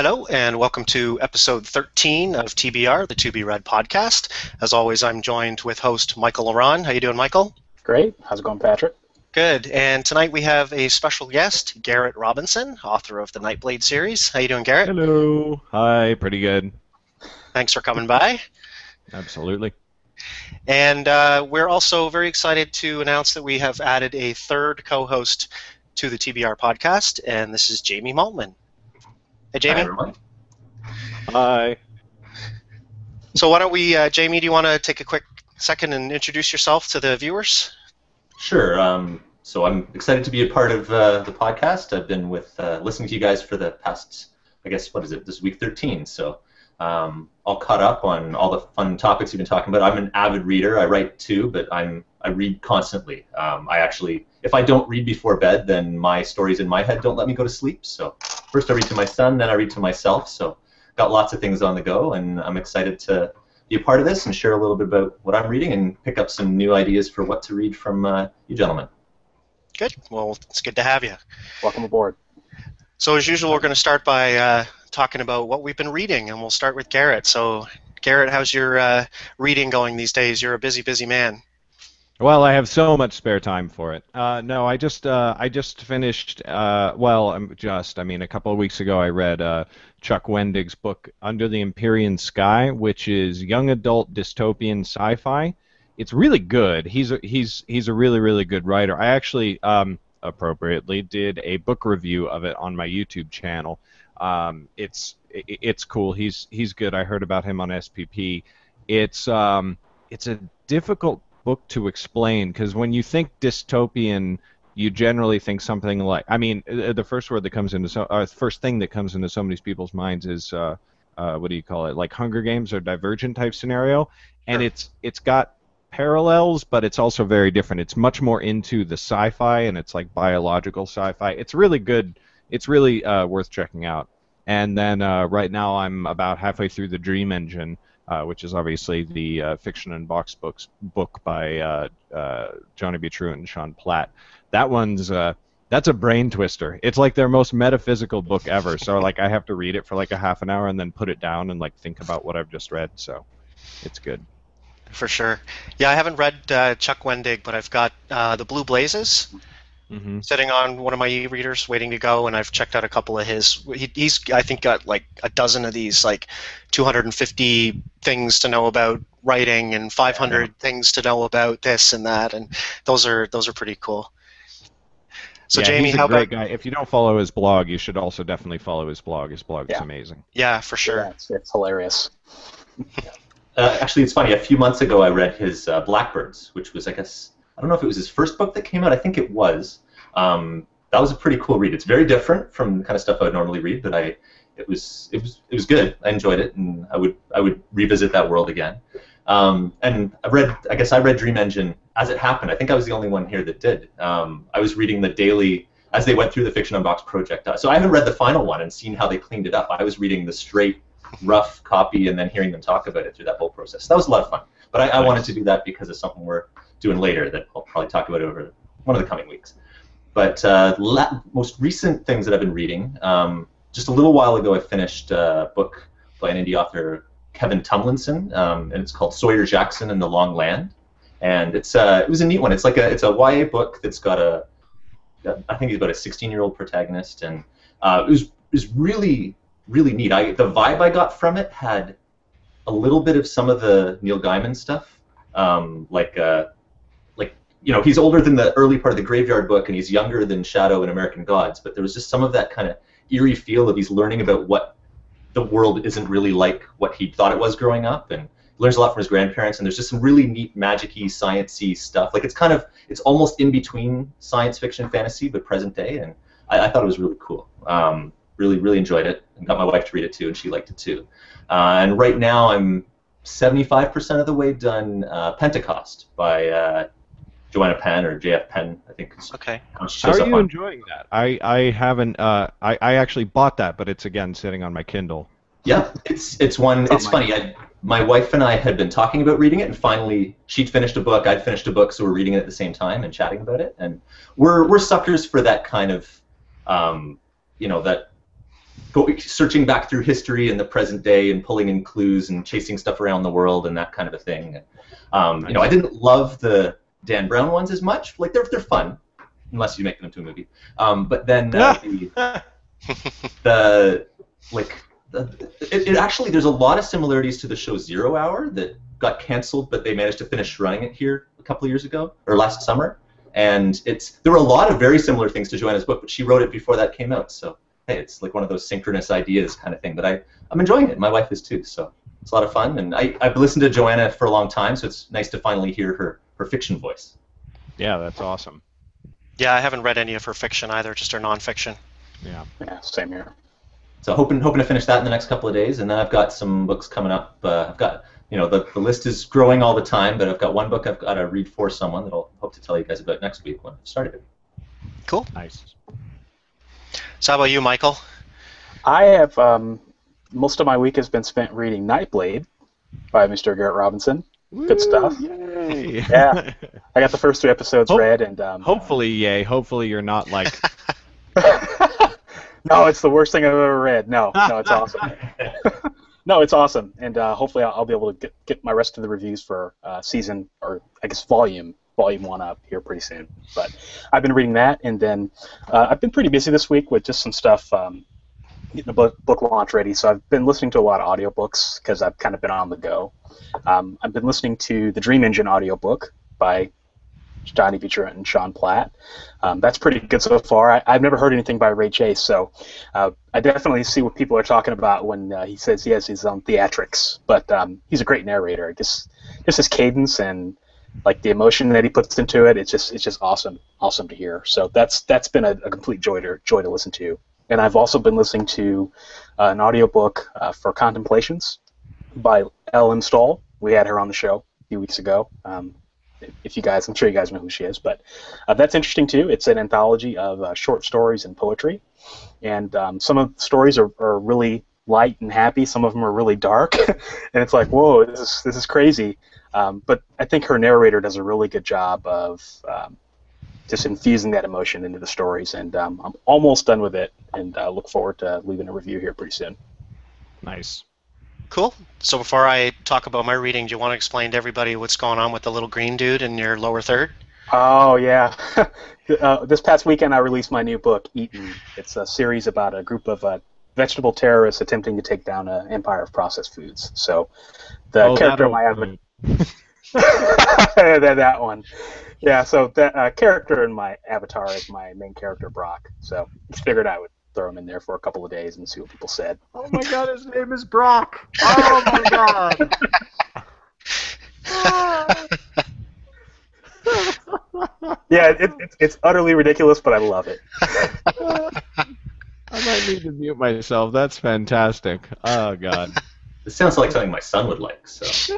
Hello, and welcome to episode 13 of TBR, the To Be Read podcast. As always, I'm joined with host Michael Laron. How you doing, Michael? Great. How's it going, Patrick? Good. And tonight we have a special guest, Garrett Robinson, author of the Nightblade series. How you doing, Garrett? Hello. Hi. Pretty good. Thanks for coming by. Absolutely. And we're also very excited to announce that we have added a third co-host to the TBR podcast, and this is Jamie Maltman. Hey, Jamie. Hi, everyone. Hi. So why don't we, Jamie, do you want to take a quick second and introduce yourself to the viewers? Sure. So I'm excited to be a part of the podcast. I've been listening to you guys for the past, I guess, what is it, this week 13. So all caught up on all the fun topics you've been talking about. I'm an avid reader. I write too, but I read constantly. If I don't read before bed, then my stories in my head don't let me go to sleep. So first I read to my son, then I read to myself. So got lots of things on the go, and I'm excited to be a part of this and share a little bit about what I'm reading and pick up some new ideas for what to read from you gentlemen. Good. Well, it's good to have you. Welcome aboard. So as usual, we're going to start by talking about what we've been reading, and we'll start with Garrett. So, Garrett, how's your reading going these days? You're a busy, busy man. Well, I have so much spare time for it. No, I just finished. A couple of weeks ago, I read Chuck Wendig's book Under the Empyrean Sky, which is young adult dystopian sci-fi. It's really good. He's a really, really good writer. I actually appropriately did a book review of it on my YouTube channel. It's cool. He's good. I heard about him on SPP. It's a difficult book to explain, because when you think dystopian, you generally think something like, the first thing that comes into so many people's minds is what do you call it, like Hunger Games or Divergent type scenario, and it's got parallels, but it's also very different. It's much more into the sci-fi, and it's like biological sci-fi. It's really good. It's really worth checking out. And then right now I'm about halfway through The Dream Engine, which is obviously the fiction and box book by Johnny B. True and Sean Platt. That one's that's a brain twister. It's like their most metaphysical book ever. So like I have to read it for like a half an hour and then put it down and like think about what I've just read. So it's good. For sure. Yeah, I haven't read Chuck Wendig, but I've got The Blue Blazes sitting on one of my e-readers waiting to go, and I've checked out a couple of his. He's, I think, got like a dozen of these, like 250 things to know about writing and 500 things to know about this and that, and those are pretty cool. So, yeah, Jamie, he's a how great about... guy. If you don't follow his blog, you should also definitely follow his blog. His blog is amazing. Yeah, for sure. Yeah, it's hilarious. Actually, it's funny. A few months ago, I read his Blackbirds, which was, I guess, I don't know if it was his first book that came out. I think it was. That was a pretty cool read. It's very different from the kind of stuff I would normally read, but it was good. I enjoyed it, and I would revisit that world again. And I read Dream Engine as it happened. I think I was the only one here that did. I was reading the daily as they went through the Fiction Unboxed project. So I haven't read the final one and seen how they cleaned it up. I was reading the straight, rough copy and then hearing them talk about it through that whole process. That was a lot of fun. But I wanted to do that because of something we're doing later that I'll probably talk about over one of the coming weeks. But most recent things that I've been reading, just a little while ago I finished a book by an indie author, Kevin Tumlinson, and it's called Sawyer Jackson and the Long Land. And it was a neat one. It's a YA book that's got I think he's about a 16-year-old protagonist, and it was really, really neat. The vibe I got from it had a little bit of some of the Neil Gaiman stuff, he's older than the early part of the Graveyard book, and he's younger than Shadow and American Gods, but there was just some of that kind of eerie feel of he's learning about what the world isn't really like what he thought it was growing up, and he learns a lot from his grandparents, and there's just some really neat magic-y, science-y stuff. Like it's almost in between science fiction fantasy, but present day, and I thought it was really cool. Really, really enjoyed it, and got my wife to read it too, and she liked it too. And right now I'm 75% of the way done Pentecost by Joanna Penn, or JF Penn, I think. Okay. How are you enjoying that? I haven't. I actually bought that, but it's again sitting on my Kindle. Yeah, it's one. It's funny. My wife and I had been talking about reading it, and finally she'd finished a book, I'd finished a book, so we're reading it at the same time and chatting about it. And we're suckers for that kind of, that searching back through history and the present day and pulling in clues and chasing stuff around the world and that kind of a thing. I didn't love the Dan Brown ones as much. Like they're fun, unless you make them into a movie. But then it actually, there's a lot of similarities to the show 0 Hour that got canceled, but they managed to finish running it here a couple of years ago, or last summer. And there were a lot of very similar things to Joanna's book, but she wrote it before that came out. So hey, it's like one of those synchronous ideas kind of thing. But I'm enjoying it. My wife is too. So it's a lot of fun. And I've listened to Joanna for a long time, so it's nice to finally hear her fiction voice. Yeah, that's awesome. Yeah, I haven't read any of her fiction either, just her nonfiction. Yeah. Yeah, same here. So hoping to finish that in the next couple of days, and then I've got some books coming up. I've got, the list is growing all the time, but I've got one book I've got to read for someone that I'll hope to tell you guys about next week when I've started it. Cool. Nice. So how about you, Michael? I have most of my week has been spent reading Nightblade by Mr. Garrett Robinson. Good stuff. Yay. Yeah, I got the first 3 episodes read, and hopefully, yay. Hopefully, you're not like. No, it's the worst thing I've ever read. No, it's awesome. No, it's awesome, and hopefully I'll be able to get my rest of the reviews for season, or I guess volume 1 up here pretty soon. But I've been reading that, and then I've been pretty busy this week with just some stuff, getting the book launch ready. So I've been listening to a lot of audiobooks because I've kind of been on the go. I've been listening to the Dream Engine audiobook by Johnny Beecher and Sean Platt. That's pretty good so far. I've never heard anything by Ray Chase, so I definitely see what people are talking about when he says he has his own theatrics. But he's a great narrator. Just his cadence and like the emotion that he puts into it, it's just awesome to hear. So that's been a complete joy to listen to. And I've also been listening to an audiobook for Contemplations by Ellen Stoll. We had her on the show a few weeks ago. I'm sure you guys know who she is, but that's interesting too. It's an anthology of short stories and poetry, and some of the stories are really light and happy. Some of them are really dark, and it's like, whoa, this is crazy. But I think her narrator does a really good job of just infusing that emotion into the stories, and I'm almost done with it, and look forward to leaving a review here pretty soon. Nice. Cool. So before I talk about my reading, do you want to explain to everybody what's going on with the little green dude in your lower third? Oh, yeah. This past weekend I released my new book, Eaten. It's a series about a group of vegetable terrorists attempting to take down an empire of processed foods. So the character in my avatar... that one. Yeah, so that character in my avatar is my main character, Brock. So just figured I would throw him in there for a couple of days and see what people said. Oh my god, his name is Brock! Oh my god! Yeah, it's utterly ridiculous, but I love it. I might need to mute myself. That's fantastic. Oh god. This sounds like something my son would like. So.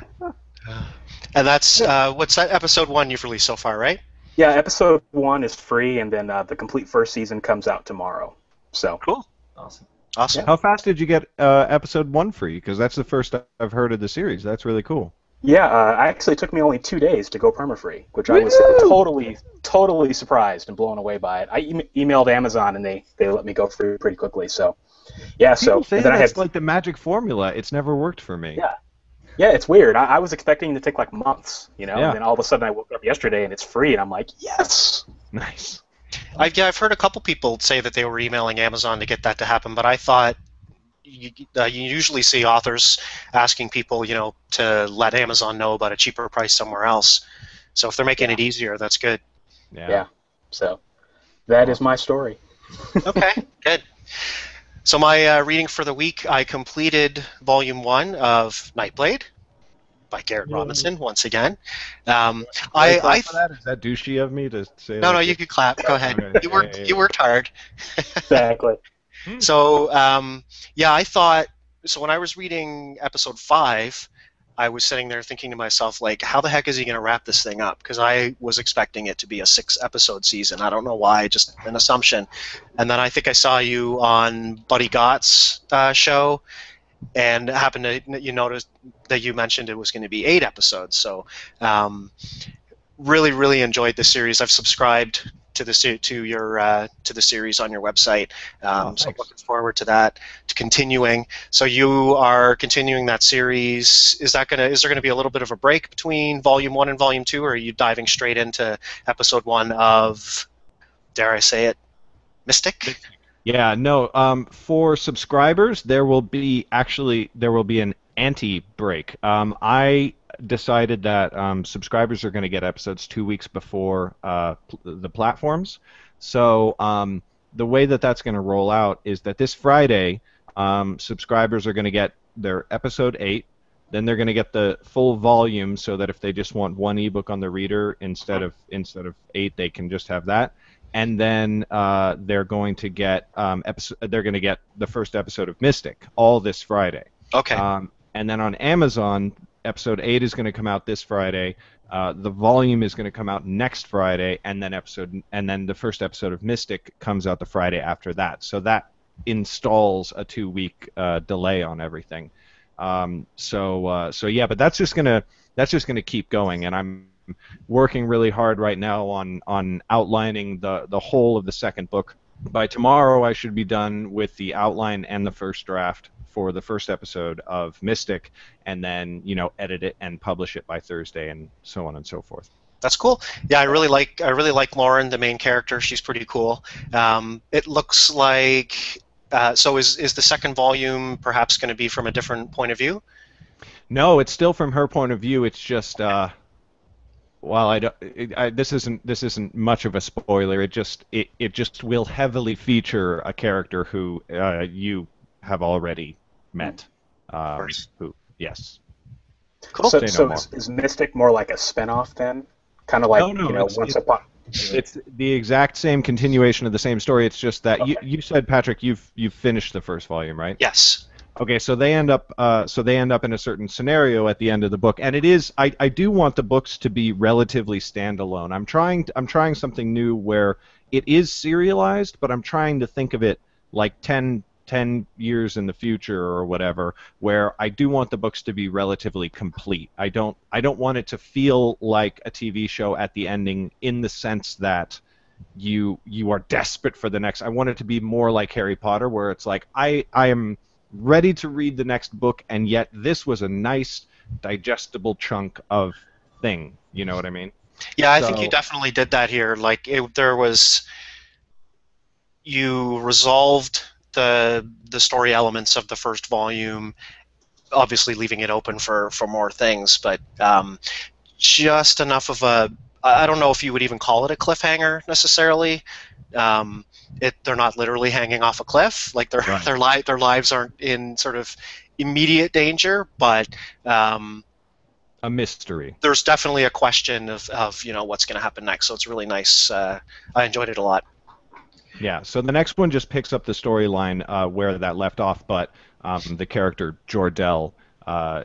And that's what's that? Episode 1 you've released so far, right? Yeah, episode 1 is free, and then the complete first season comes out tomorrow. So cool. Awesome. Awesome. How fast did you get episode 1 free? Because that's the first I've heard of the series. That's really cool. Yeah, actually took me only 2 days to go perma-free, which I was totally surprised and blown away by it. I emailed Amazon, and they let me go free pretty quickly. So, yeah. People say and then that's like the magic formula. It's never worked for me. Yeah, it's weird. I was expecting to take like months, Yeah. and then all of a sudden I woke up yesterday and it's free, and I'm like, yes. Nice. I've heard a couple people say that they were emailing Amazon to get that to happen, but I thought you usually see authors asking people, to let Amazon know about a cheaper price somewhere else. So if they're making it easier, that's good. Yeah. So that is my story. Okay, good. So my reading for the week, I completed Volume 1 of Nightblade by Garrett Robinson once again. Is that douchey of me to say? No, you could clap. Go ahead. Okay. You worked hard. Exactly. So I thought. So when I was reading episode 5, I was sitting there thinking to myself, like, how the heck is he going to wrap this thing up? Because I was expecting it to be a 6-episode season. I don't know why, just an assumption. And then I think I saw you on Buddy Gott's show, and happened to notice that you mentioned it was going to be 8 episodes. So really, really enjoyed the series. I've subscribed to the series on your website. So Thanks. looking forward to that, to continuing. So you are continuing that series. Is there going to be a little bit of a break between Volume 1 and Volume 2, or are you diving straight into Episode 1 of, dare I say it, Mystic? Yeah, no. For subscribers, there will be an anti-break. I decided that subscribers are going to get episodes 2 weeks before the platforms. So the way that that's going to roll out is that this Friday, subscribers are going to get their episode 8. Then they're going to get the full volume, so that if they just want one ebook on the reader instead of 8, they can just have that. And then they're going to get the first episode of Mystic all this Friday. Okay. And then on Amazon, episode 8 is going to come out this Friday. The volume is going to come out next Friday, and then the first episode of Mystic comes out the Friday after that. So that installs a 2-week delay on everything. So yeah, but that's just gonna keep going, and I'm working really hard right now on outlining the whole of the second book. By tomorrow, I should be done with the outline and the first draft for the first episode of Mystic, and then edit it and publish it by Thursday, and so on and so forth. That's cool. Yeah, I really like Lauren, the main character. She's pretty cool. It looks like. So is the second volume perhaps going to be from a different point of view? No, it's still from her point of view. It's just this isn't much of a spoiler. It just will heavily feature a character who you have already met. Yes. Cool. So is Mystic more like a spinoff then? Kind of like Once Upon. It's the exact same continuation of the same story. It's just that you said, Patrick, you've finished the first volume, right? Yes. Okay, so they end up in a certain scenario at the end of the book, and it is I do want the books to be relatively standalone. I'm trying something new where it is serialized, but I'm trying to think of it like 10 years in the future or whatever, where I do want the books to be relatively complete. I don't want it to feel like a TV show at the ending, in the sense that you are desperate for the next. I want it to be more like Harry Potter, where it's like I am ready to read the next book, and yet this was a nice digestible chunk of thing. You know what I mean? Yeah, I think you definitely did that here. Like you resolved the story elements of the first volume, obviously leaving it open for more things, but just enough of I don't know if you would even call it a cliffhanger necessarily. They're not literally hanging off a cliff, like their lives aren't in sort of immediate danger, but a mystery. There's definitely a question of what's going to happen next, so it's really nice. I enjoyed it a lot. Yeah, so the next one just picks up the storyline where that left off, but the character Jor-Del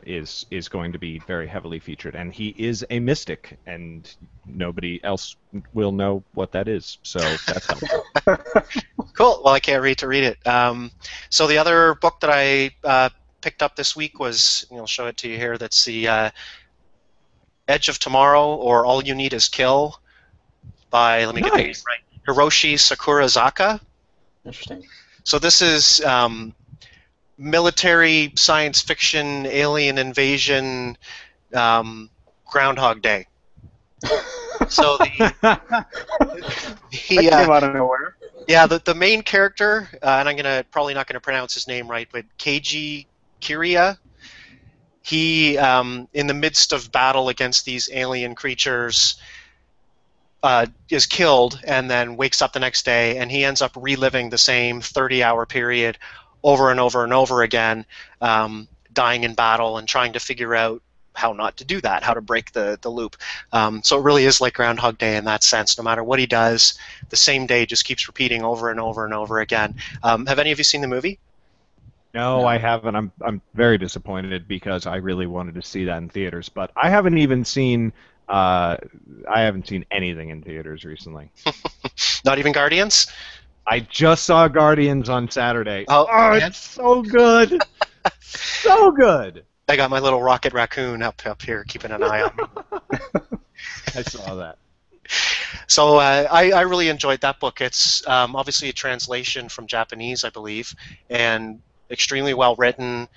is going to be very heavily featured, and he is a mystic, and nobody else will know what that is. So that's cool. Well, I can't wait to read it. So the other book that I picked up this week was, I'll show it to you here. That's the Edge of Tomorrow, or All You Need Is Kill, by get the name right, Hiroshi Sakurazaka. Interesting. So this is military science fiction, alien invasion, Groundhog Day. So that came out of nowhere. Yeah, the main character, and I'm probably not gonna pronounce his name right, but Keiji Kiriya. He, in the midst of battle against these alien creatures, is killed and then wakes up the next day, and he ends up reliving the same 30-hour period over and over and over again, dying in battle and trying to figure out how not to do that, how to break the loop. So it really is like Groundhog Day in that sense. No matter what he does, the same day just keeps repeating over and over and over again. Have any of you seen the movie? No, I haven't. I'm very disappointed, because I really wanted to see that in theaters, but I haven't even seen anything in theaters recently. Not even Guardians? I just saw Guardians on Saturday. Oh, it's so good. So good. I got my little rocket raccoon up here keeping an eye on me. I saw that. So I really enjoyed that book. It's obviously a translation from Japanese, I believe, and extremely well written.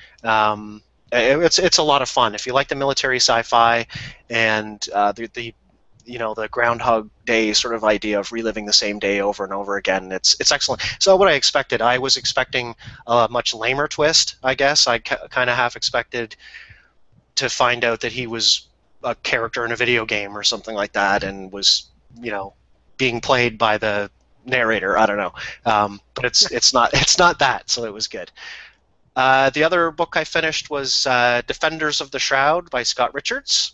It's a lot of fun. If you like the military sci-fi and the Groundhog Day sort of idea of reliving the same day over and over again, it's excellent. So what I expected, I was expecting a much lamer twist, I guess. I kind of half expected to find out that he was a character in a video game or something like that, and was, being played by the narrator. I don't know, but it's not that. So it was good. The other book I finished was Defenders of the Shroud by Scott Richards,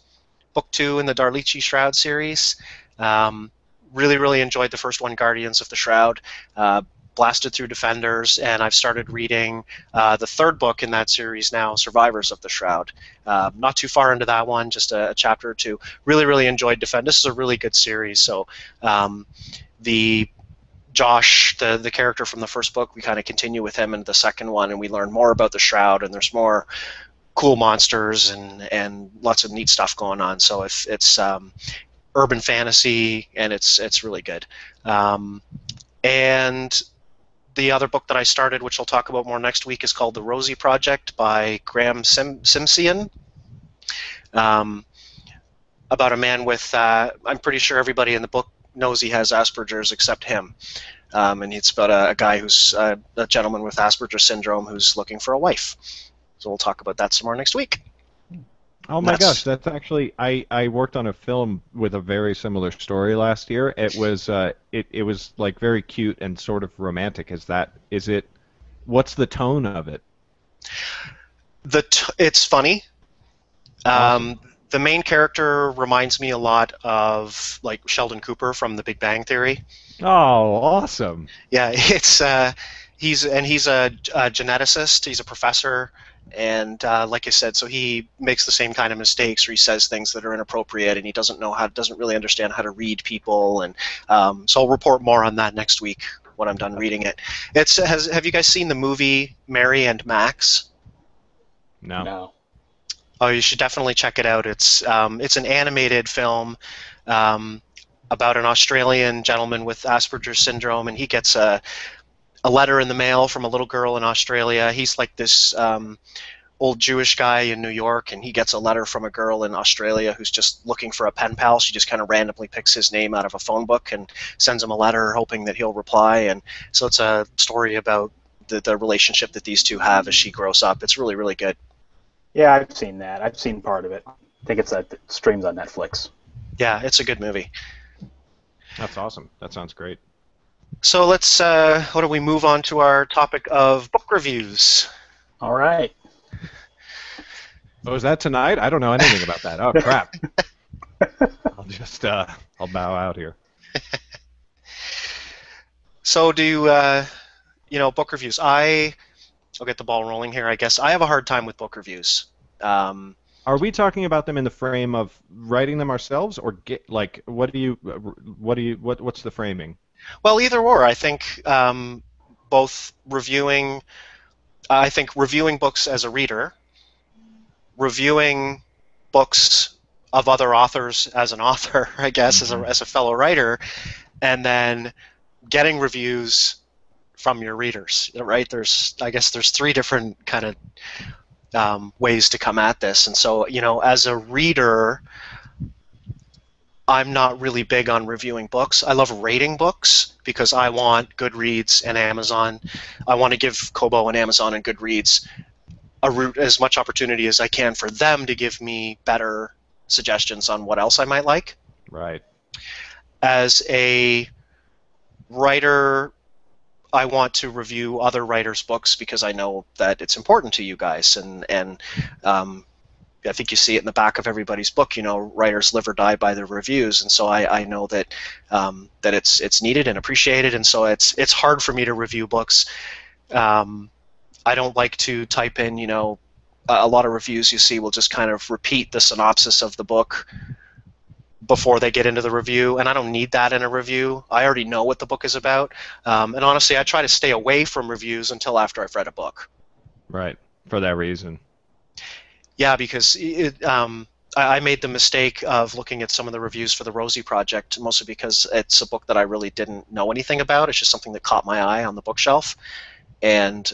book 2 in the Darlichi Shroud series. Really, really enjoyed the first one, Guardians of the Shroud. Blasted through Defenders, and I've started reading the third book in that series now, Survivors of the Shroud. Not too far into that one, just a chapter or two. Really, really enjoyed Defend. This is a really good series. So the Josh, the character from the first book, we kind of continue with him in the second one, and we learn more about the Shroud, and there's more cool monsters and lots of neat stuff going on. So if it's urban fantasy, and it's really good. And the other book that I started, which I'll talk about more next week, is called The Rosie Project by Graham Simsian. About a man with, I'm pretty sure everybody in the book knows he has Asperger's except him. And it's about a guy who's a gentleman with Asperger's syndrome who's looking for a wife. So we'll talk about that some more next week. Oh my gosh, that's actually, I worked on a film with a very similar story last year. It was it was like very cute and sort of romantic. What's the tone of it? It's funny. Awesome. The main character reminds me a lot of like Sheldon Cooper from The Big Bang Theory. Oh, awesome. Yeah, it's he's a geneticist. He's a professor. And like I said, so he makes the same kind of mistakes, or he says things that are inappropriate, and he doesn't really understand how to read people. And so I'll report more on that next week when I'm done reading it. Have you guys seen the movie Mary and Max? No. Oh, you should definitely check it out. It's an animated film about an Australian gentleman with Asperger's syndrome, and he gets a letter in the mail from a little girl in Australia. He's like this old Jewish guy in New York, and he gets a letter from a girl in Australia who's just looking for a pen pal. She just kind of randomly picks his name out of a phone book and sends him a letter hoping that he'll reply. And so it's a story about the relationship that these two have as she grows up. It's really, really good. Yeah, I've seen that. I've seen part of it. I think it streams on Netflix. Yeah, it's a good movie. That's awesome. That sounds great. So let's, what do we move on to our topic of book reviews? All right. Oh, is that tonight? I don't know anything about that. Oh, crap. I'll just, I'll bow out here. So book reviews. I'll get the ball rolling here, I guess. I have a hard time with book reviews. Are we talking about them in the frame of writing them ourselves, or what's the framing? Well, either or. I think both reviewing books as a reader, reviewing books of other authors as an author, I guess, as a fellow writer, and then getting reviews from your readers, right? I guess there's 3 different kind of ways to come at this. And so, as a reader, I'm not really big on reviewing books. I love rating books because I want Goodreads and Amazon. I want to give Kobo and Amazon and Goodreads as much opportunity as I can for them to give me better suggestions on what else I might like. Right. As a writer, I want to review other writers' books because I know that it's important to you guys, and I think you see it in the back of everybody's book. Writers live or die by their reviews, and so I know that that it's needed and appreciated, and so it's hard for me to review books. I don't like to type in, a lot of reviews you see will just kind of repeat the synopsis of the book before they get into the review, and I don't need that in a review. I already know what the book is about, and honestly, I try to stay away from reviews until after I've read a book. Right, for that reason. Yeah, because I made the mistake of looking at some of the reviews for the Rosie Project, mostly because it's a book that I really didn't know anything about. It's just something that caught my eye on the bookshelf, and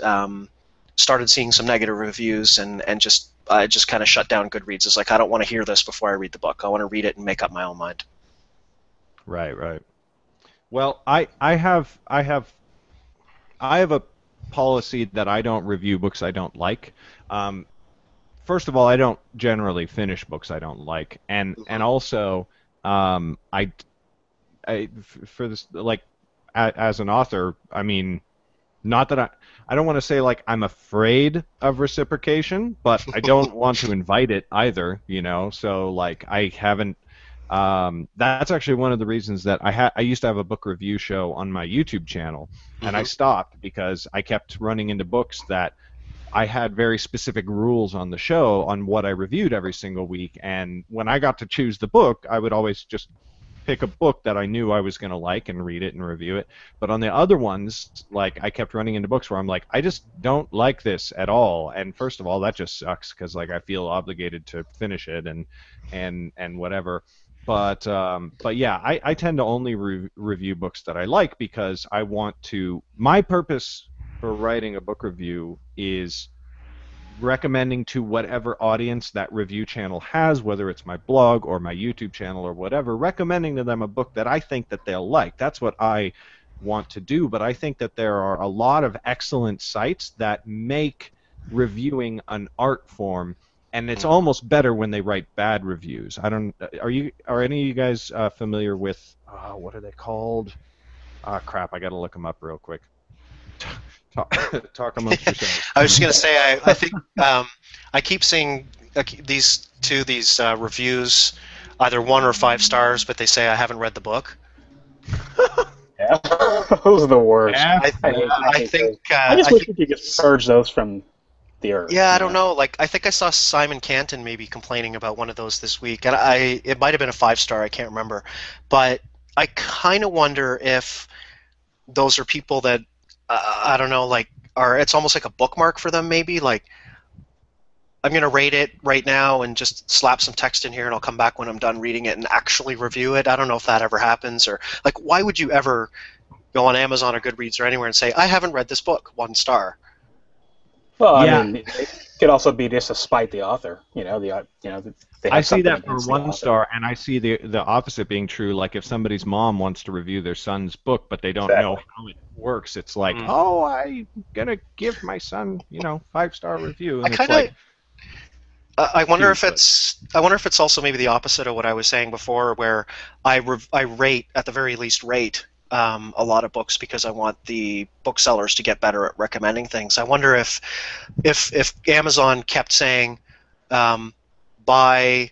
started seeing some negative reviews, and I just kind of shut down Goodreads. It's like, I don't want to hear this before I read the book. I want to read it and make up my own mind. Right, right. Well, I have a policy that I don't review books I don't like. First of all, I don't generally finish books I don't like, and also for this, like, as an author, I mean, not that I don't want to say like I'm afraid of reciprocation, but I don't want to invite it either, you know. So like I haven't. That's actually one of the reasons that I used to have a book review show on my YouTube channel, and I stopped because I kept running into books that I had very specific rules on the show on what I reviewed every single week, and when I got to choose the book, I would always just pick a book that I knew I was going to like and read it and review it. But on the other ones, like, I kept running into books where I'm like, I just don't like this at all. And first of all, that just sucks because like I feel obligated to finish it and whatever. But yeah, I tend to only review books that I like because I want to. My purpose for writing a book review is recommending to whatever audience that review channel has, whether it's my blog or my YouTube channel or whatever, recommending to them a book that I think that they'll like. That's what I want to do, but I think that there are a lot of excellent sites that make reviewing an art form, and it's almost better when they write bad reviews. Are any of you guys familiar with what are they called? Crap, I gotta look them up real quick. Talk amongst yourselves. I was just going to say, I think I keep seeing these reviews, either 1 or 5 stars, but they say I haven't read the book. Yeah, those are the worst. Yeah. I think I just wish we could just purge those from the earth. Yeah, I don't know. Like, I think I saw Simon Canton maybe complaining about one of those this week, and it might have been a 5-star. I can't remember, but I kind of wonder if those are people that. I don't know, like, it's almost like a bookmark for them, maybe. Like, I'm going to rate it right now and just slap some text in here, and I'll come back when I'm done reading it and actually review it. I don't know if that ever happens, or, like, why would you ever go on Amazon or Goodreads or anywhere and say, I haven't read this book, 1 star? Well, yeah. I mean, it could also be just to spite the author. You know, I see that for 1 star, and I see the opposite being true. Like if somebody's mom wants to review their son's book, but they don't know how it works, it's like, oh, I'm gonna give my son, 5-star review. And I wonder if it's also maybe the opposite of what I was saying before, where I rate, at the very least, a lot of books because I want the booksellers to get better at recommending things. I wonder if Amazon kept saying, buy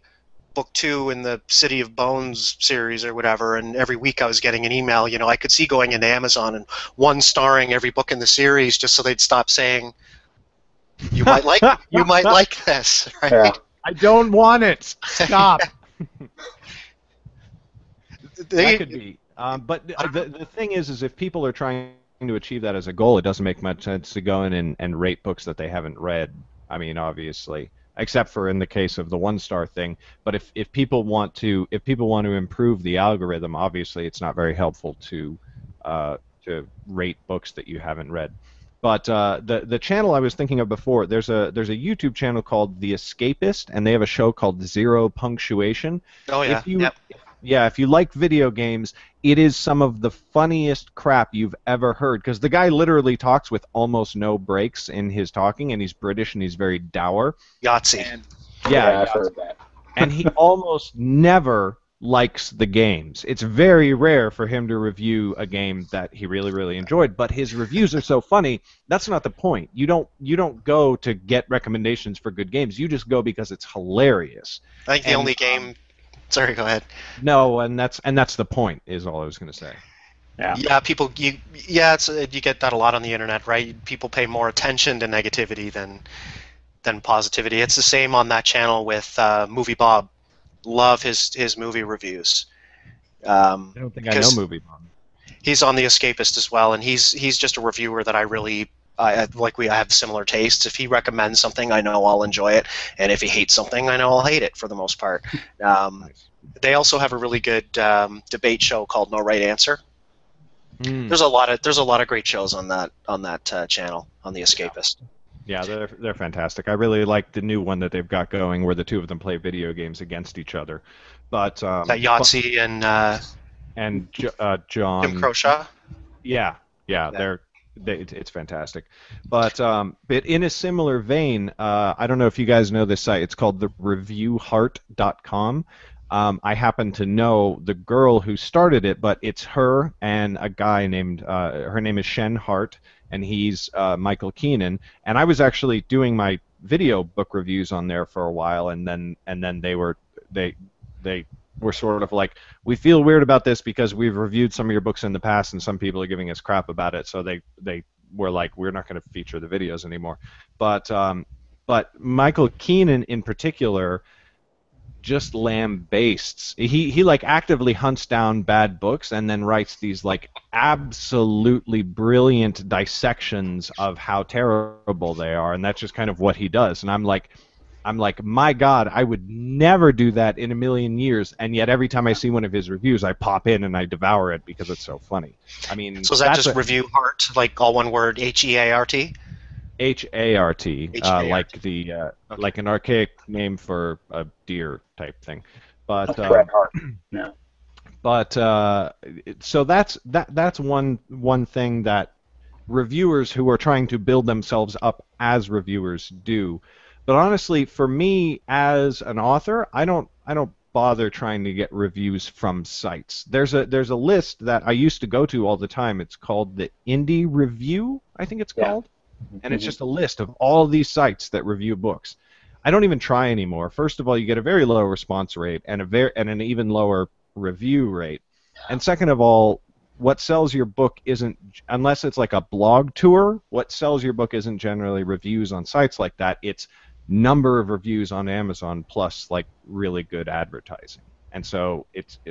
book 2 in the City of Bones series or whatever, and every week I was getting an email, I could see going into Amazon and 1-starring every book in the series just so they'd stop saying, you might like this, right? Yeah. I don't want it. Stop. That could be. But the thing is if people are trying to achieve that as a goal, it doesn't make much sense to go in and rate books that they haven't read. I mean, obviously, except for in the case of the 1-star thing. But if people want to improve the algorithm, obviously, it's not very helpful to rate books that you haven't read. But the channel I was thinking of before, there's a YouTube channel called The Escapist, and they have a show called Zero Punctuation. Oh yeah. If you like video games, it is some of the funniest crap you've ever heard, because the guy literally talks with almost no breaks in his talking, and he's British and he's very dour. Yahtzee. Yeah, I've heard that. And he almost never likes the games. It's very rare for him to review a game that he really, really enjoyed, but his reviews are so funny. That's not the point. You don't go to get recommendations for good games. You just go because it's hilarious. I think the only game. Sorry, go ahead. No, and that's the point. Is all I was going to say. Yeah. Yeah, you get that a lot on the internet, right? People pay more attention to negativity than positivity. It's the same on that channel with Movie Bob. Love his movie reviews. I don't think I know Movie Bob. He's on The Escapist as well, and he's just a reviewer that I really I have similar tastes. If he recommends something, I know I'll enjoy it, and if he hates something, I know I'll hate it for the most part. Nice. They also have a really good debate show called No Right Answer. There's a lot of great shows on that channel on The Escapist. Yeah, they're fantastic. I really like the new one that they've got going, where the two of them play video games against each other. But that Yahtzee and John Jim Croshaw. Yeah, it's fantastic. But in a similar vein, I don't know if you guys know this site. It's called thereviewheart.com. I happen to know the girl who started it, but it's her and a guy named her name is Shen Hart, and he's Michael Keenan. And I was actually doing my video book reviews on there for a while, and then they were sort of like, we feel weird about this because we've reviewed some of your books in the past and some people are giving us crap about it, so they were like, we're not going to feature the videos anymore. But Michael Keenan in particular just lambastes. He like actively hunts down bad books and then writes these like absolutely brilliant dissections of how terrible they are, and that's just kind of what he does. And I'm like, my God, I would never do that in a million years, and yet every time I see one of his reviews, I pop in and I devour it because it's so funny. I mean, so is that just Review Heart, like all one word, Heart? Hart, like the like an archaic name for a deer type thing, but yeah. But so that's one thing that reviewers who are trying to build themselves up as reviewers do. But honestly, for me as an author, I don't bother trying to get reviews from sites. There's a list that I used to go to all the time. It's called the Indie Review, I think it's called. And it's just a list of all these sites that review books. I don't even try anymore. First of all, you get a very low response rate and an even lower review rate. And second of all, what sells your book isn't, unless it's like a blog tour, what sells your book isn't generally reviews on sites like that. It's number of reviews on Amazon plus like really good advertising. And so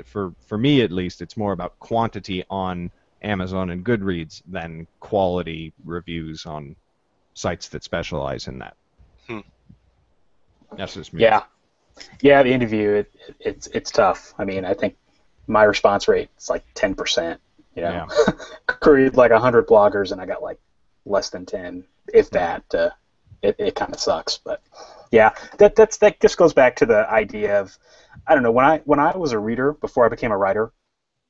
for me at least, it's more about quantity on Amazon and Goodreads than quality reviews on sites that specialize in that. That's just me. Yeah, the interview it's tough. I mean, I think my response rate is like 10%. You know, created like 100 bloggers and I got like less than 10, if that. It kind of sucks, but yeah, that just goes back to the idea of, I don't know, when I was a reader before I became a writer,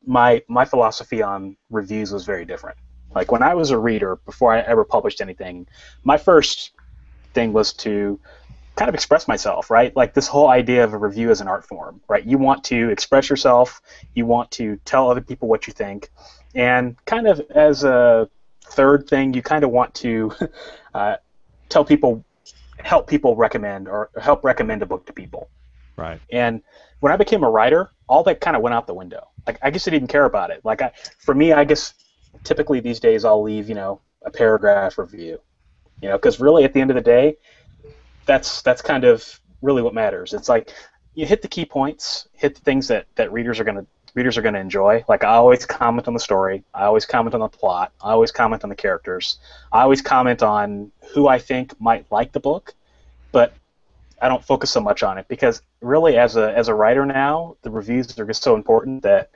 my philosophy on reviews was very different. Like when I was a reader before I ever published anything, my first thing was to kind of express myself, right? Like this whole idea of a review as an art form, right? You want to express yourself, you want to tell other people what you think, and kind of as a third thing, you kind of want to help people recommend or help recommend a book to people. Right. And when I became a writer, all that kind of went out the window. Like I guess I didn't care about it. Like for me, I guess typically these days I'll leave, a paragraph review, because really at the end of the day, that's kind of really what matters. It's like you hit the key points, hit the things that readers are gonna enjoy. Like I always comment on the story, I always comment on the plot, I always comment on the characters, I always comment on who I think might like the book, but I don't focus so much on it because really as a writer now, the reviews are just so important that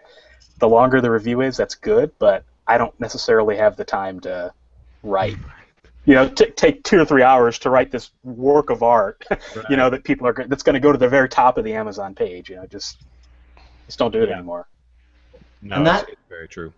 the longer the review is, that's good, but I don't necessarily have the time to write. Take 2 or 3 hours to write this work of art, right. That people are that's going to go to the very top of the Amazon page. Just don't do it anymore. No, and that's very true.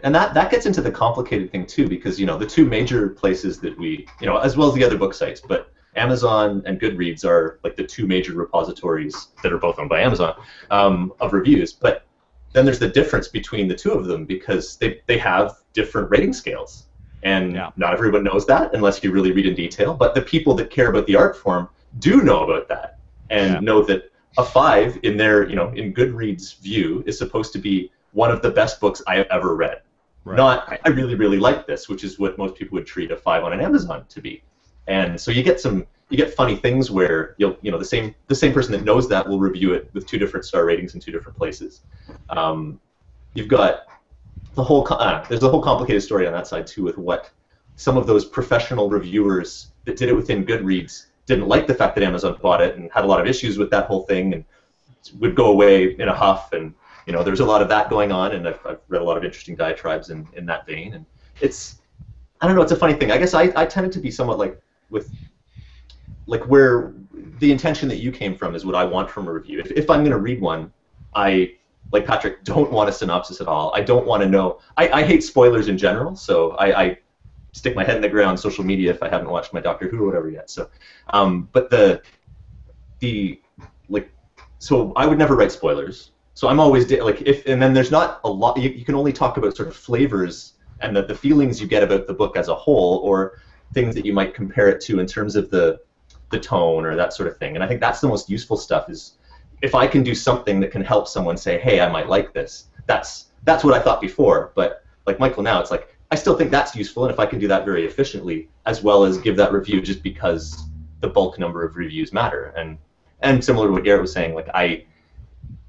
And that gets into the complicated thing too, because the two major places that we, as well as the other book sites, but Amazon and Goodreads are like the two major repositories that are both owned by Amazon of reviews. But then there's the difference between the two of them because they have different rating scales. And not everyone knows that unless you really read in detail. But the people that care about the art form do know about that and know that a 5 in their, in Goodreads' view is supposed to be one of the best books I have ever read. Right. Not, I really, really like this, which is what most people would treat a 5 on an Amazon to be. And so you get funny things where the same person that knows that will review it with 2 different star ratings in 2 different places. You've got the whole there's a whole complicated story on that side too with what some of those professional reviewers that did it within Goodreads didn't like the fact that Amazon bought it and had a lot of issues with that whole thing and would go away in a huff. And there's a lot of that going on, and I've read a lot of interesting diatribes in that vein. And I don't know, it's a funny thing. I guess I tended to be somewhat like where the intention that you came from is what I want from a review. If I'm going to read one, I, like Patrick, don't want a synopsis at all. I don't want to know. I hate spoilers in general, so I stick my head in the ground on social media if I haven't watched my Doctor Who or whatever yet. So, but so I would never write spoilers. So I'm always and then there's not a lot. You can only talk about sort of flavors and the feelings you get about the book as a whole, or things that you might compare it to in terms of the tone or that sort of thing. And I think that's the most useful stuff, is if I can do something that can help someone say, hey, I might like this. That's what I thought before. But like Michael now, it's like I still think that's useful, and if I can do that very efficiently, as well as give that review just because the bulk number of reviews matter. And similar to what Garrett was saying,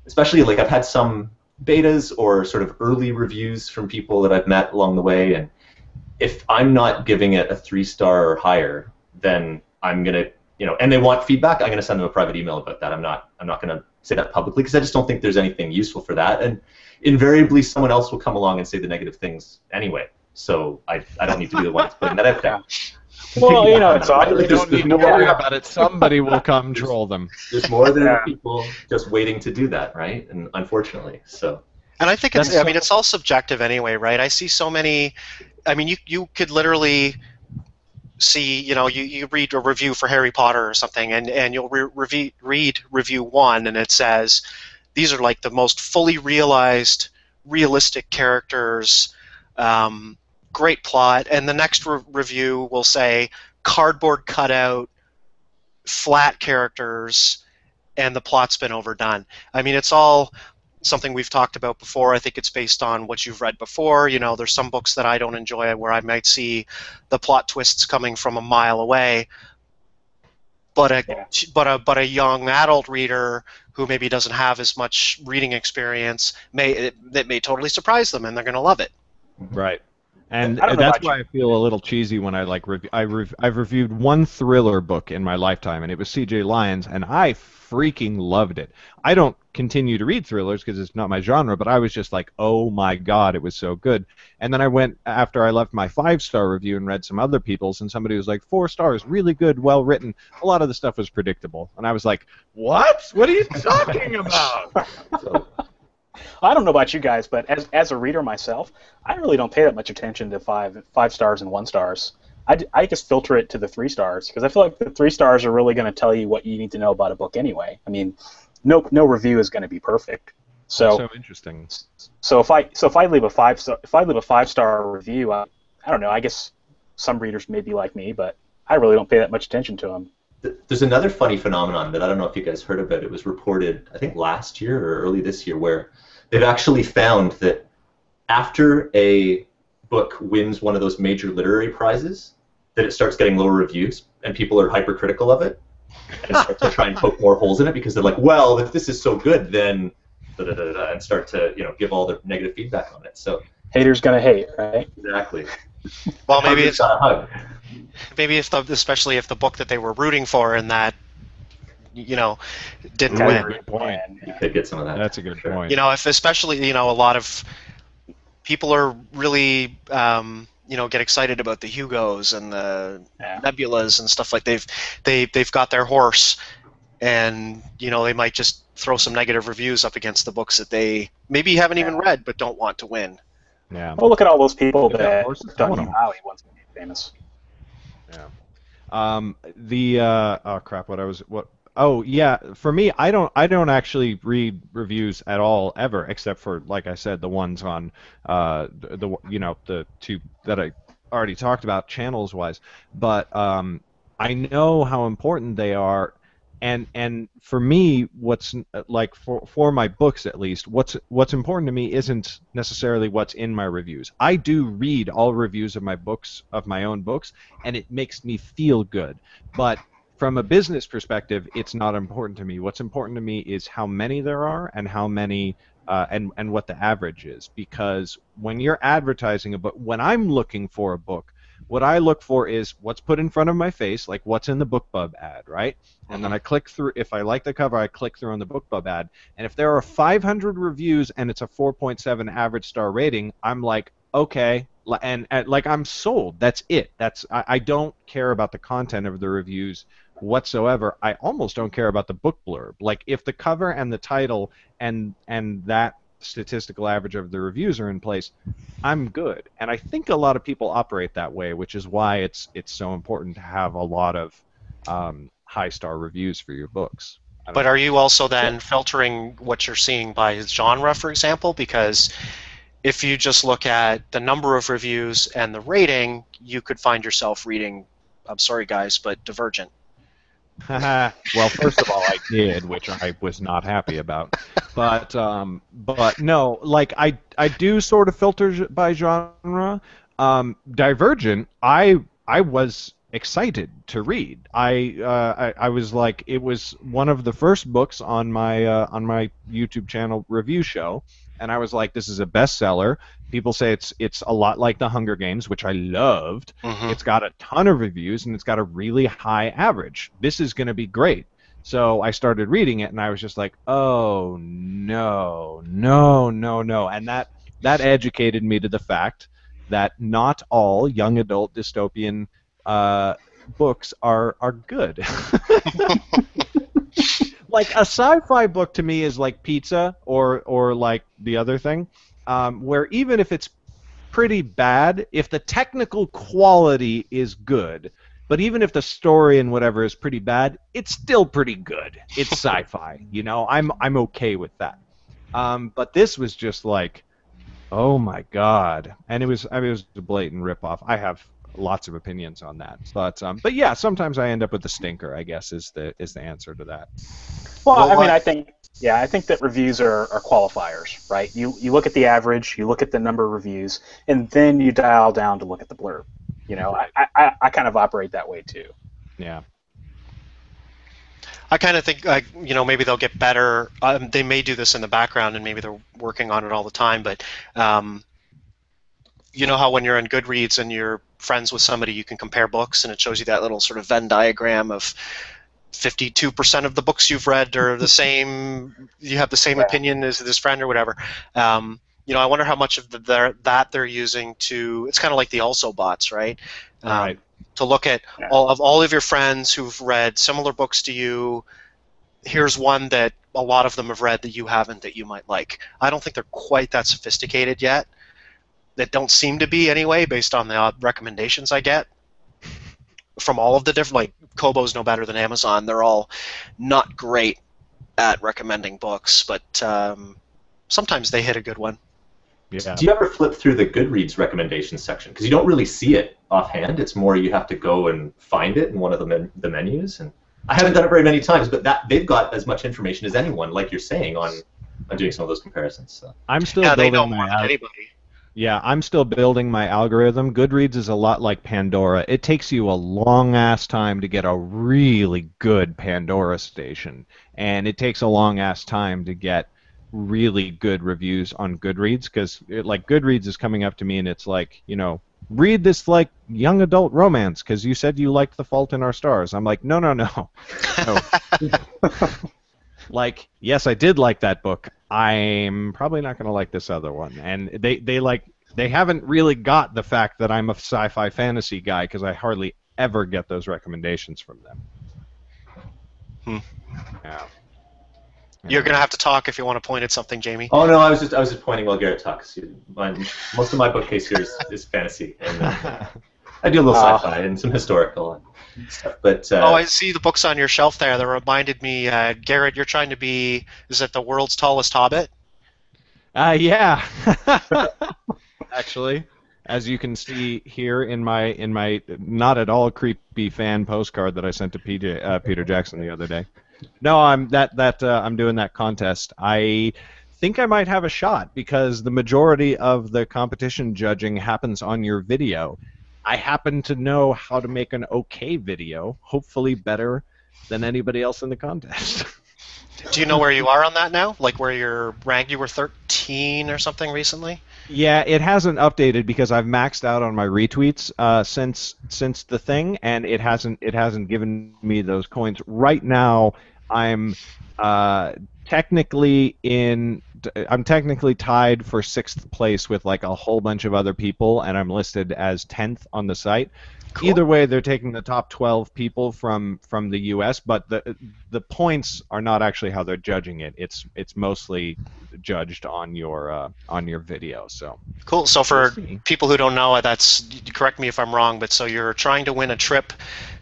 especially I've had some betas or sort of early reviews from people that I've met along the way, and if I'm not giving it a 3-star or higher, then I'm gonna, and they want feedback, I'm gonna send them a private email about that. I'm not gonna say that publicly, because I just don't think there's anything useful for that, and invariably someone else will come along and say the negative things anyway. So I don't need to be the one that's putting that out there. Well, it's you don't need to worry about it. Somebody will come troll them. There's more than people just waiting to do that, right? And unfortunately, so. And I think it's all subjective anyway, right? I see so many. I mean, you could literally see, you read a review for Harry Potter or something, and you'll read review 1, and it says these are like the most fully realized, realistic characters. Great plot, and the next review will say cardboard cutout, flat characters, and the plot's been overdone. I mean, it's all something we've talked about before. I think it's based on what you've read before. There's some books that I don't enjoy where I might see the plot twists coming from a mile away, but a young adult reader who maybe doesn't have as much reading experience may totally surprise them, and they're going to love it. Right. And that's why I feel a little cheesy when I've reviewed one thriller book in my lifetime, and it was C.J. Lyons, and I freaking loved it. I don't continue to read thrillers because it's not my genre, but I was just like, oh my god, it was so good. And then I went, after I left my 5-star review, and read some other people's, and somebody was like, 4 stars, really good, well written. A lot of the stuff was predictable, and I was like, what? What are you talking about? So, I don't know about you guys, but as a reader myself, I really don't pay that much attention to 5 stars and 1 stars. I just filter it to the 3 stars, because I feel like the 3 stars are really going to tell you what you need to know about a book anyway. I mean, no review is going to be perfect. So interesting. So if I leave a 5-star review, I don't know. I guess some readers may be like me, but I really don't pay that much attention to them. There's another funny phenomenon that I don't know if you guys heard about. It was reported, I think, last year or early this year, where they've actually found that after a book wins one of those major literary prizes, that it starts getting lower reviews, and people are hypercritical of it, and start to try and poke more holes in it, because they're like, well, if this is so good, then da-da-da-da, and start to give all the negative feedback on it. So haters gonna hate, right? Exactly. Well, maybe especially if the book that they were rooting for in that, didn't win. Good point. You could get some of that. That's a good point. If especially, a lot of people are really, get excited about the Hugos and the Nebulas and stuff like they've got their horse, and they might just throw some negative reviews up against the books that they maybe haven't even read but don't want to win. Yeah. Well, look at all those people that Doug Maui wants to be famous. Yeah. Oh crap! Oh yeah. For me, I don't actually read reviews at all ever, except for, like I said, the ones on the 2 that I already talked about channels wise. But I know how important they are. And for me, what's like for my books at least, what's important to me isn't necessarily what's in my reviews. I do read all reviews of my own books, and it makes me feel good. But from a business perspective, it's not important to me. What's important to me is how many there are, and how many and what the average is. Because when you're advertising a book, when I'm looking for a book, what I look for is what's put in front of my face, like what's in the BookBub ad, right? And then I click through. If I like the cover, I click through on the BookBub ad. And if there are 500 reviews and it's a 4.7 average star rating, I'm like, okay, and like I'm sold. That's it. I don't care about the content of the reviews whatsoever. I almost don't care about the book blurb. Like if the cover and the title and that statistical average of the reviews are in place, I'm good. And I think a lot of people operate that way, which is why it's so important to have a lot of high star reviews for your books. But are you also then filtering what you're seeing by genre, for example? Because if you just look at the number of reviews and the rating, you could find yourself reading, I'm sorry guys, but Divergent. Well, first of all, I did, which I was not happy about. But no, like I do sort of filter by genre. Divergent, I was excited to read. I was like, it was one of the first books on my YouTube channel review show, and I was like, this is a bestseller. People say it's a lot like The Hunger Games, which I loved. Mm-hmm. It's got a ton of reviews, and it's got a really high average. This is going to be great. So I started reading it, and I was just like, oh, no. And that educated me to the fact that not all young adult dystopian books are good. Like a sci-fi book to me is like pizza or like the other thing, where even if it's pretty bad, if the technical quality is good, but even if the story and whatever is pretty bad, it's still pretty good. It's sci-fi, you know. I'm okay with that. But this was just like, oh my god, and it was a blatant ripoff. I have lots of opinions on that, but yeah, sometimes I end up with the stinker, I guess, is the answer to that. Well, I mean, I think that reviews are qualifiers, right? You look at the average, you look at the number of reviews, and then you dial down to look at the blurb. You know, I kind of operate that way too. Yeah. I kind of think, you know, maybe they'll get better. They may do this in the background, and maybe they're working on it all the time. But you know how when you're in Goodreads and you're friends with somebody, you can compare books, and it shows you that little sort of Venn diagram of 52% of the books you've read are the same. You have the same opinion as this friend or whatever. You know, I wonder how much of that they're using to. It's kind of like the also bots, right? Right. To look at all of your friends who've read similar books to you. Here's one that a lot of them have read that you haven't, that you might like. I don't think they're quite that sophisticated yet. That don't seem to be anyway, based on the recommendations I get from all of the different, like Kobo's no better than Amazon. They're all not great at recommending books, but sometimes they hit a good one. Yeah. Do you ever flip through the Goodreads recommendations section? Because you don't really see it offhand. It's more you have to go and find it in one of the menus. And I haven't done it very many times, but they've got as much information as anyone, like you're saying, on doing some of those comparisons. So. I'm still they know building more than anybody. Yeah, I'm still building my algorithm. Goodreads is a lot like Pandora. It takes you a long-ass time to get a really good Pandora station, and it takes a long-ass time to get really good reviews on Goodreads, because like Goodreads is coming up to me and it's like, you know, read this like young adult romance because you said you liked The Fault in Our Stars. I'm like, no. Like, yes, I did like that book. I'm probably not going to like this other one. And they haven't really got the fact that I'm a sci-fi fantasy guy, because I hardly ever get those recommendations from them. Yeah. You're going to have to talk if you want to point at something, Jamie. Oh no, I was just pointing while Garrett talks. Most of my bookcase here is fantasy, and I do a little sci-fi and some historical stuff. But I see the books on your shelf there. That reminded me, Garrett, you're trying to be, is it the world's tallest hobbit? Yeah. Actually, as you can see here in my not at all creepy fan postcard that I sent to Peter Jackson the other day. No, I'm doing that contest. I think I might have a shot because the majority of the competition judging happens on your video. I happen to know how to make an okay video, hopefully better than anybody else in the contest. Do you know where you are on that now? Like where you're ranked? You were 13 or something recently? Yeah, it hasn't updated because I've maxed out on my retweets since the thing, and it hasn't given me those coins. Right now, I'm uh, technically in. I'm technically tied for sixth place with like a whole bunch of other people, and I'm listed as 10th on the site. Cool. Either way, they're taking the top 12 people from the U.S., but the points are not actually how they're judging it. It's mostly judged on your video. So Cool. So for We'll see. people who don't know, correct me if I'm wrong, but so you're trying to win a trip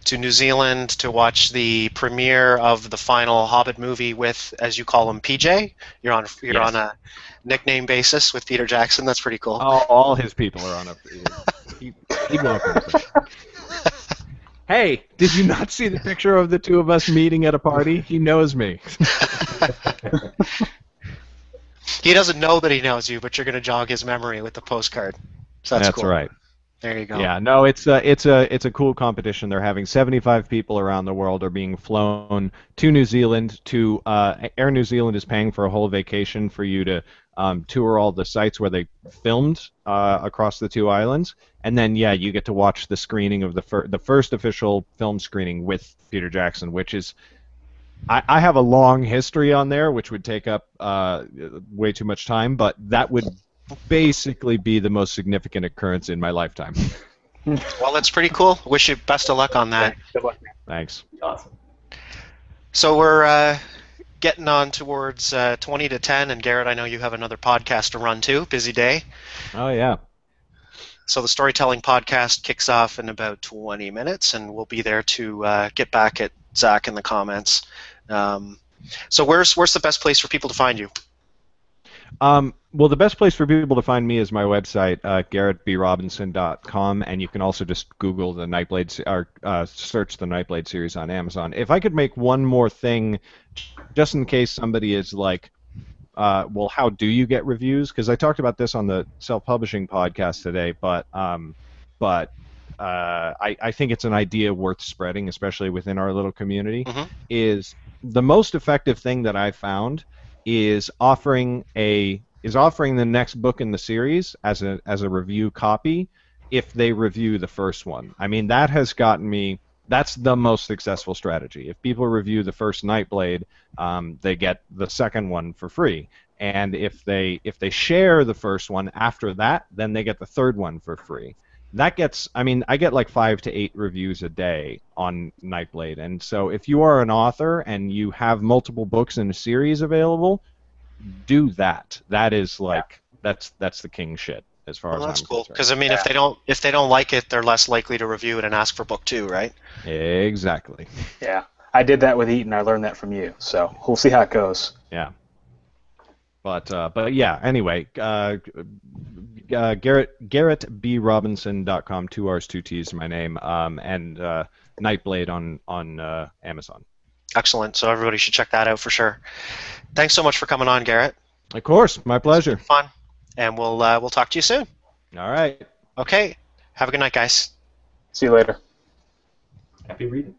to New Zealand to watch the premiere of the final Hobbit movie with, as you call him, PJ. You're Yes. on a nickname basis with Peter Jackson. That's pretty cool. All his people are on a. He welcomes them. Hey, did you not see the picture of the two of us meeting at a party? He knows me. He doesn't know that he knows you, but you're going to jog his memory with the postcard. So that's cool. right. There you go. Yeah, no, it's a cool competition. They're having 75 people around the world are being flown to New Zealand. To Air New Zealand is paying for a whole vacation for you to tour all the sites where they filmed across the two islands, and then you get to watch the screening of the first official film screening with Peter Jackson, which is. I have a long history on there, which would take up way too much time, but that would basically be the most significant occurrence in my lifetime. Well, that's pretty cool. Wish you best of luck on that. Good luck, man. Thanks. Awesome. So we're getting on towards 20 to 10, and Garrett, I know you have another podcast to run too. Busy day. Oh, yeah. So the storytelling podcast kicks off in about 20 minutes, and we'll be there to get back at Zach in the comments. So where's the best place for people to find you? Well, the best place for people to find me is my website, garrettbrobinson.com, and you can also just Google the Nightblade, or search the Nightblade series on Amazon. If I could make one more thing, just in case somebody is like, well, how do you get reviews? Because I talked about this on the self-publishing podcast today, but I think it's an idea worth spreading, especially within our little community. Mhm. Is the most effective thing that I found is offering the next book in the series as a review copy if they review the first one. I mean, that has gotten me. That's the most successful strategy. If people review the first Nightblade, they get the second one for free. And if they share the first one after that, then they get the third one for free. I get like 5 to 8 reviews a day on Nightblade. And so if you are an author and you have multiple books in a series available, do that. That is like that's the king shit as far Well, as that's I'm cool. concerned. Because I mean, if they don't like it, they're less likely to review it and ask for book 2, right? Exactly. Yeah, I did that with Eaton. I learned that from you. So we'll see how it goes. Yeah. But yeah. Anyway, GarrettBRobinson.com, 2 R's, 2 T's, my name, and Nightblade on Amazon. Excellent. So everybody should check that out for sure. Thanks so much for coming on, Garrett. Of course, my pleasure. Fun. And we'll talk to you soon. All right. Okay. Have a good night, guys. See you later. Happy reading.